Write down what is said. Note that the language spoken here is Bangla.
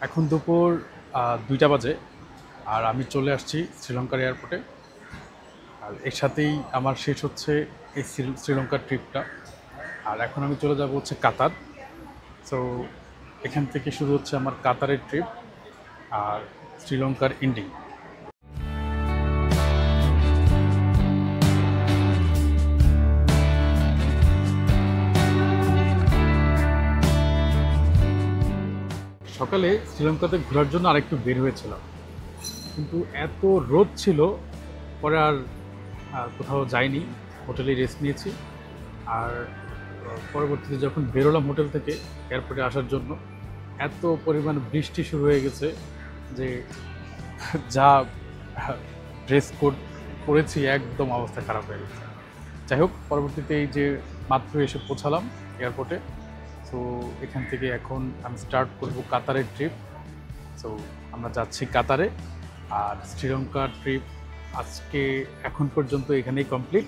এখন দুপুর ২টা বাজে আর আমি চলে আসছি শ্রীলঙ্কার এয়ারপোর্টে। আর এর সাথেই আমার শেষ হচ্ছে এই শ্রীলঙ্কার ট্রিপটা। আর এখন আমি চলে যাব হচ্ছে কাতার। সো এখান থেকে শুরু হচ্ছে আমার কাতারের ট্রিপ আর শ্রীলঙ্কার এন্ডিং। সকালে শ্রীলঙ্কাতে ঘোরার জন্য আরেকটু বের হয়েছিলাম, কিন্তু এত রোদ ছিল, পরে আর কোথাও যাইনি, হোটেলে রেস্ট নিয়েছি। আর পরবর্তীতে যখন বেরোলাম হোটেল থেকে এয়ারপোর্টে আসার জন্য, এত পরিমাণ বৃষ্টি শুরু হয়ে গেছে যে যা ড্রেস কোড পরেছি একদম অবস্থা খারাপ হয়ে গেছে। যাই হোক, পরবর্তীতে এই যে মাত্র এসে পৌঁছালাম এয়ারপোর্টে। সো এখান থেকে এখন আমি স্টার্ট করব কাতারের ট্রিপ। সো আমরা যাচ্ছি কাতারে। আর শ্রীলঙ্কার ট্রিপ আজকে এখন পর্যন্ত এখানেই কমপ্লিট।